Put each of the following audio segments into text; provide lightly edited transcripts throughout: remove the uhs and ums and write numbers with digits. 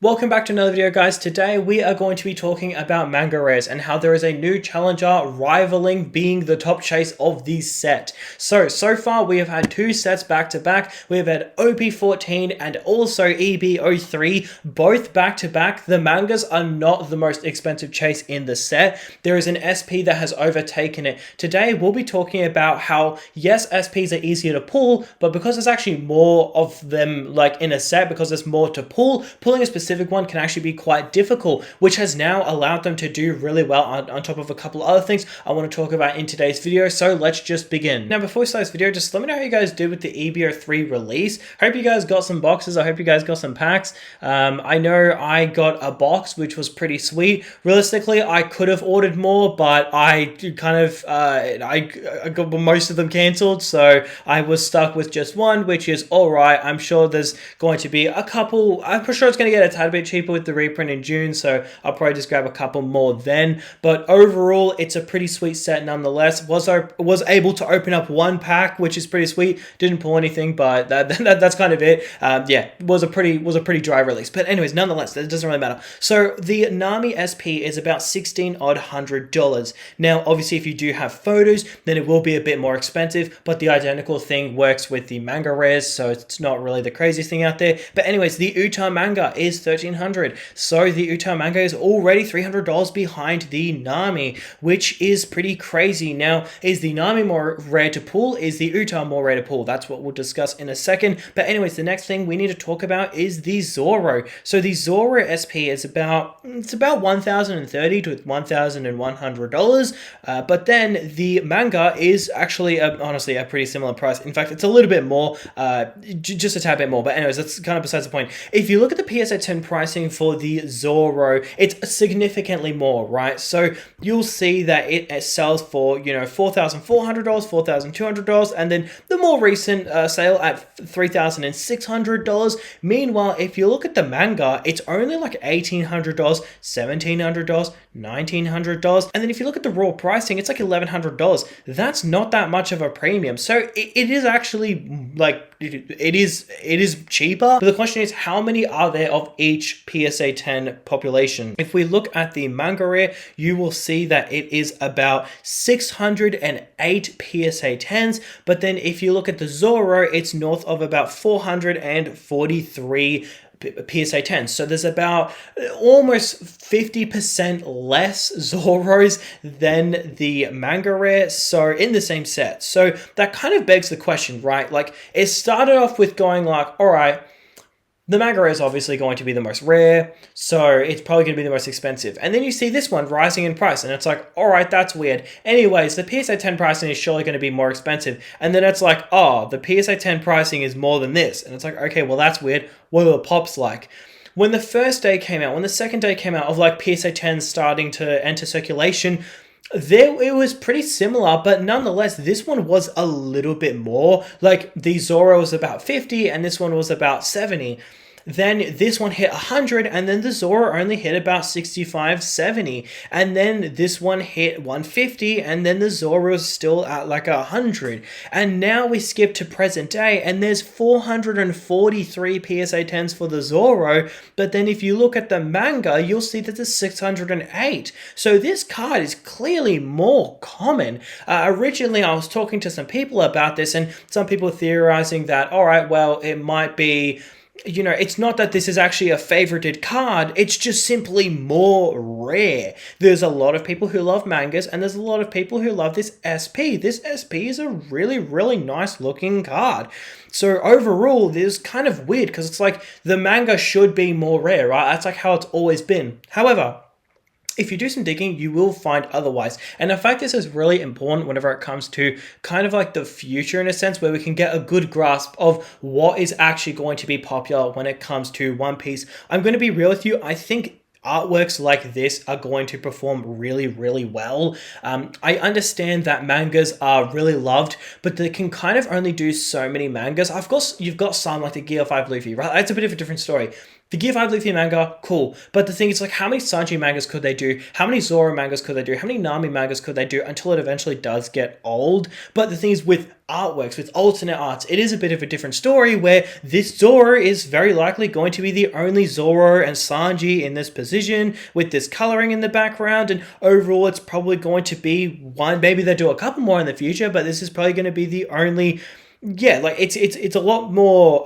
Welcome back to another video, guys. Today we are going to be talking about manga rares and how there is a new challenger rivaling being the top chase of the set. So far we have had two sets back to back. We have had OP14 and also EB03, both back to back. The mangas are not the most expensive chase in the set. There is an SP that has overtaken it. Today we'll be talking about how, yes, SPs are easier to pull, but because there's actually more of them like in a set, because there's more to pull, pulling a specific one can actually be quite difficult, which has now allowed them to do really well on top of a couple other things I want to talk about in today's video. So let's just begin. Now, before we start this video, just let me know how you guys did with the EB03 release. Hope you guys got some boxes. I hope you guys got some packs. I know I got a box, which was pretty sweet. Realistically, I could have ordered more, but I kind of I got most of them cancelled, so I was stuck with just one, which is all right. I'm sure there's going to be a couple. I'm pretty sure it's going to get a tad bit cheaper with the reprint in June, so I'll probably just grab a couple more then. But overall, it's a pretty sweet set nonetheless. Was able to open up one pack, which is pretty sweet. Didn't pull anything, but that's kind of it. Yeah, was a pretty dry release. But anyways, nonetheless, that doesn't really matter. So the Nami SP is about $1,600. Now, obviously, if you do have photos, then it will be a bit more expensive. But the identical thing works with the manga rares, so it's not really the craziest thing out there. But anyways, the Uta manga is $1,300. So the Uta manga is already $300 behind the Nami, which is pretty crazy. Now, is the Nami more rare to pull? Is the Uta more rare to pull? That's what we'll discuss in a second. But anyways, the next thing we need to talk about is the Zoro. So the Zoro SP is about $1,030 to $1,100. But then the manga is actually honestly a pretty similar price. In fact, it's a little bit more, just a tad bit more. But anyways, that's kind of besides the point. If you look at the PSA 10 pricing for the Zoro, it's significantly more, right? So you'll see that it sells for, $4,400, $4,200, and then the more recent sale at $3,600. Meanwhile, if you look at the manga, it's only like $1,800, $1,700, $1,900, and then if you look at the raw pricing, it's like $1,100. That's not that much of a premium. So it is actually like it is cheaper. But the question is, how many are there of each PSA 10 population? If we look at the manga rare, you will see that it is about 608 PSA 10s. But then if you look at the Zoro, it's north of about 443 PSA 10. So there's about almost 50% less Zoros than the manga rare, so in the same set. So that kind of begs the question, right? Like, it started off with going like, all right, the manga rare is obviously going to be the most rare, so it's probably going to be the most expensive. And then you see this one rising in price, and it's like, all right, that's weird. Anyways, the PSA 10 pricing is surely going to be more expensive. And then it's like, oh, the PSA 10 pricing is more than this. And it's like, okay, well, that's weird. What are the pops like? When the first day came out, when the second day came out of like PSA 10 starting to enter circulation, it was pretty similar, but nonetheless, this one was a little bit more. Like, the Zoro was about 50, and this one was about 70. Then this one hit 100, and then the Zoro only hit about 65, 70. And then this one hit 150, and then the Zoro is still at like 100. And now we skip to present day, and there's 443 PSA 10s for the Zoro. But then if you look at the manga, you'll see that there's 608. So this card is clearly more common. Originally, I was talking to some people about this, and some people theorizing that, all right, well, it might be, it's not that this is actually a favorited card, it's just simply more rare. There's a lot of people who love mangas, and there's a lot of people who love this SP. This SP is a really, really nice looking card. So overall, this is kind of weird, because it's like the manga should be more rare, right? That's like how it's always been. However, if you do some digging, you will find otherwise. And in fact, this is really important whenever it comes to kind of like the future, in a sense, where we can get a good grasp of what is actually going to be popular when it comes to One Piece. I'm going to be real with you. I think artworks like this are going to perform really, really well. I understand that mangas are really loved, but they can kind of only do so many mangas. Of course, you've got some like the Gear 5 Luffy, right? That's a bit of a different story. The Gear 5 Luffy manga, cool. But the thing is, like, how many Sanji mangas could they do? How many Zoro mangas could they do? How many Nami mangas could they do until it eventually does get old? But the thing is, with artworks, with alternate arts, it is a bit of a different story where this Zoro is very likely going to be the only Zoro and Sanji in this position with this coloring in the background, and overall it's probably going to be one, maybe they'll do a couple more in the future, but this is probably going to be the only, yeah, like it's a lot more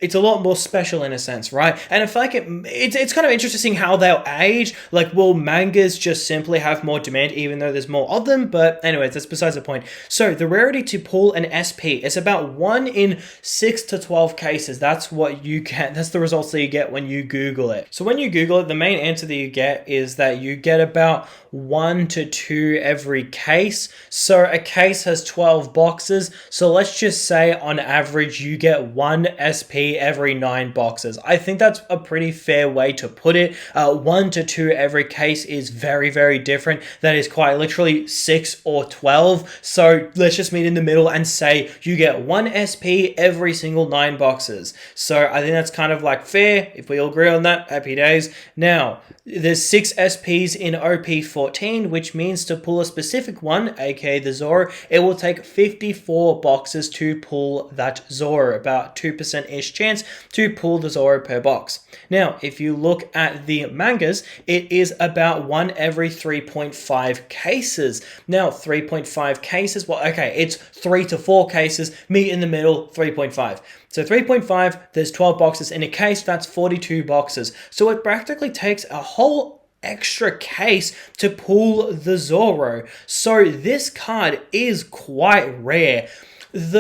it's a lot more special in a sense, right? And I feel like it's kind of interesting how they'll age. Like, will mangas just simply have more demand even though there's more of them? But anyways, that's besides the point. So the rarity to pull an SP is about 1 in 6 to 12 cases. That's what you get. That's the results that you get when you Google it. So when you Google it, the main answer that you get is that you get about 1 to 2 every case. So a case has 12 boxes. So let's just say on average you get 1 SP every 9 boxes. I think that's a pretty fair way to put it. 1 to 2 every case is very, very different. That is quite literally 6 or 12. So let's just meet in the middle and say you get 1 SP every single 9 boxes. So I think that's kind of like fair. If we all agree on that, happy days. Now, there's 6 SPs in OP14, which means to pull a specific one, aka the Zoro, it will take 54 boxes to pull that Zoro, about 2%-ish chance to pull the Zoro per box. Now, if you look at the mangas, it is about 1 every 3.5 cases. Now, 3.5 cases, well, okay, it's 3 to 4 cases, meet in the middle, 3.5. So 3.5, there's 12 boxes in a case, that's 42 boxes. So it practically takes a whole extra case to pull the Zoro. So this card is quite rare. Just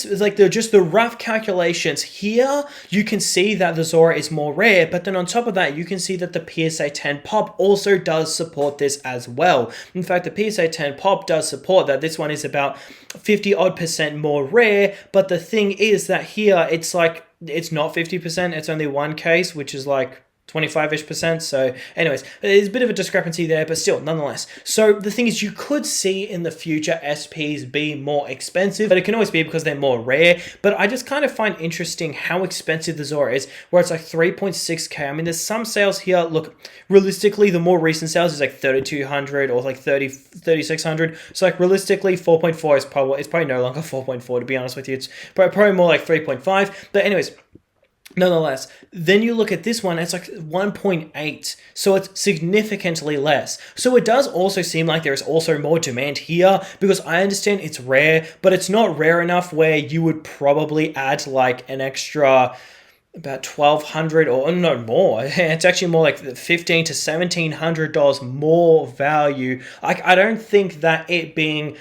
the rough calculations here, you can see that the Zoro is more rare, but then on top of that, you can see that the PSA 10 pop also does support this as well. In fact, the PSA 10 pop does support that this one is about 50% more rare, but the thing is that here, it's like, it's not 50%, it's only one case, which is like 25-ish%. So anyways, there's a bit of a discrepancy there, but still, nonetheless. So the thing is, you could see in the future SPs be more expensive, but it can always be because they're more rare. But I just kind of find interesting how expensive the Zoro is, where it's like 3.6k. I mean, there's some sales here. Look, realistically, the more recent sales is like 3,200 or like 3,600. So like realistically, 4.4 is probably no longer 4.4, to be honest with you. It's probably more like 3.5. But anyways, nonetheless, then you look at this one, it's like 1.8, so it's significantly less. So it does also seem like there's also more demand here, because I understand it's rare, but it's not rare enough where you would probably add like an extra about $1,200 or no more. It's actually more like $1,500 to $1,700 more value. I don't think that it being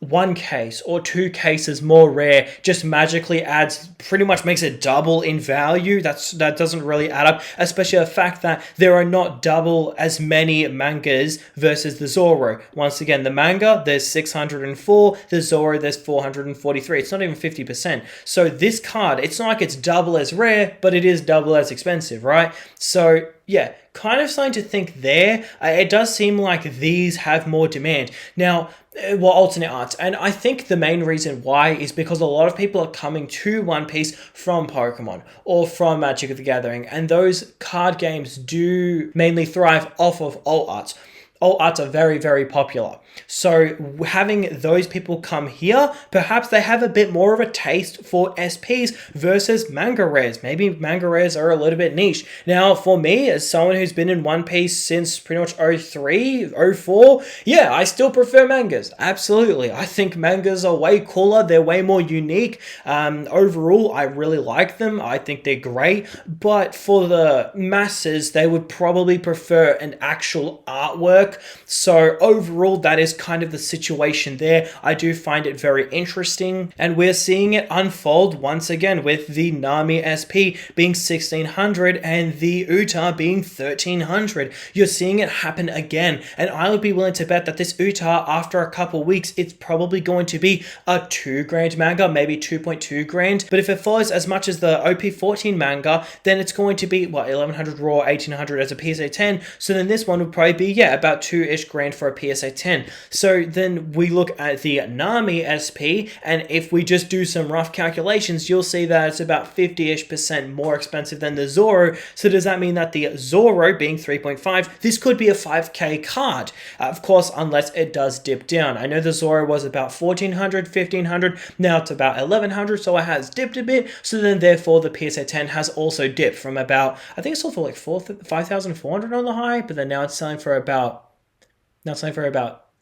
1 case or 2 cases more rare just magically adds, pretty much makes it double in value. That doesn't really add up, especially the fact that there are not double as many mangas versus the Zoro. Once again, the manga, there's 604, the Zoro, there's 443. It's not even 50%. So this card, it's not like it's double as rare, but it is double as expensive, right? So yeah, kind of starting to think there. It does seem like these have more demand. Now, well, alternate arts. And I think the main reason why is because a lot of people are coming to One Piece from Pokemon or from Magic the Gathering. And those card games do mainly thrive off of alt arts. Alt arts are very, very popular. So having those people come here, perhaps they have a bit more of a taste for SPs versus manga rares. Maybe manga rares are a little bit niche. Now, for me, as someone who's been in One Piece since pretty much 03, 04, yeah, I still prefer mangas. Absolutely. I think mangas are way cooler. They're way more unique. Overall, I really like them. I think they're great. But for the masses, they would probably prefer an actual artwork. So overall, that is kind of the situation there. I do find it very interesting, and we're seeing it unfold once again with the Nami SP being 1,600 and the Uta being 1,300. You're seeing it happen again, and I would be willing to bet that this Uta, after a couple weeks, it's probably going to be a $2,000 manga, maybe 2.2 grand. But if it follows as much as the OP14 manga, then it's going to be what, 1,100 raw, 1,800 as a PSA 10. So then this one would probably be, yeah, about about 2-ish grand for a PSA 10. So then we look at the Nami SP, and if we just do some rough calculations, you'll see that it's about 50-ish% more expensive than the Zoro. So does that mean that the Zoro being 3.5, this could be a 5k card? Of course, unless it does dip down. I know the Zoro was about 1400, 1500, now it's about 1100, so it has dipped a bit. So then therefore the PSA 10 has also dipped from about, I think it sold for like 5,400 on the high, but then now it's selling for about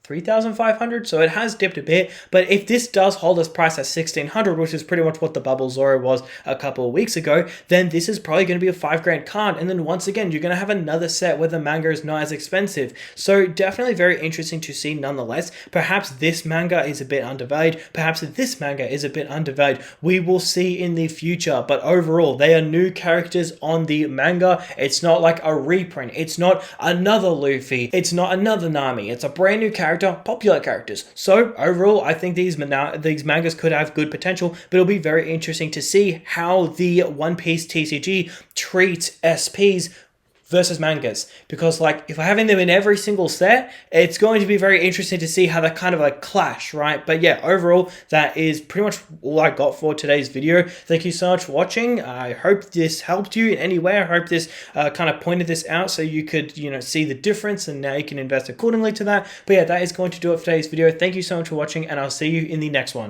3,500, so it has dipped a bit. But if this does hold its price at 1,600, which is pretty much what the Bubble Zoro was a couple of weeks ago, then this is probably going to be a 5 grand card. And then once again, you're going to have another set where the manga is not as expensive. So definitely very interesting to see nonetheless. Perhaps this manga is a bit undervalued. Perhaps this manga is a bit undervalued. We will see in the future. But overall, they are new characters on the manga. It's not like a reprint. It's not another Luffy. It's not another Nami. It's a brand new character, popular characters. So overall, I think these mangas could have good potential, but it'll be very interesting to see how the One Piece TCG treats SPs versus mangas, because like if we're having them in every single set, it's going to be very interesting to see how they kind of like clash, right? But yeah, overall, that is pretty much all I got for today's video. Thank you so much for watching. I hope this helped you in any way. I hope this kind of pointed this out so you could, see the difference, and now you can invest accordingly to that. But yeah, that is going to do it for today's video. Thank you so much for watching, and I'll see you in the next one.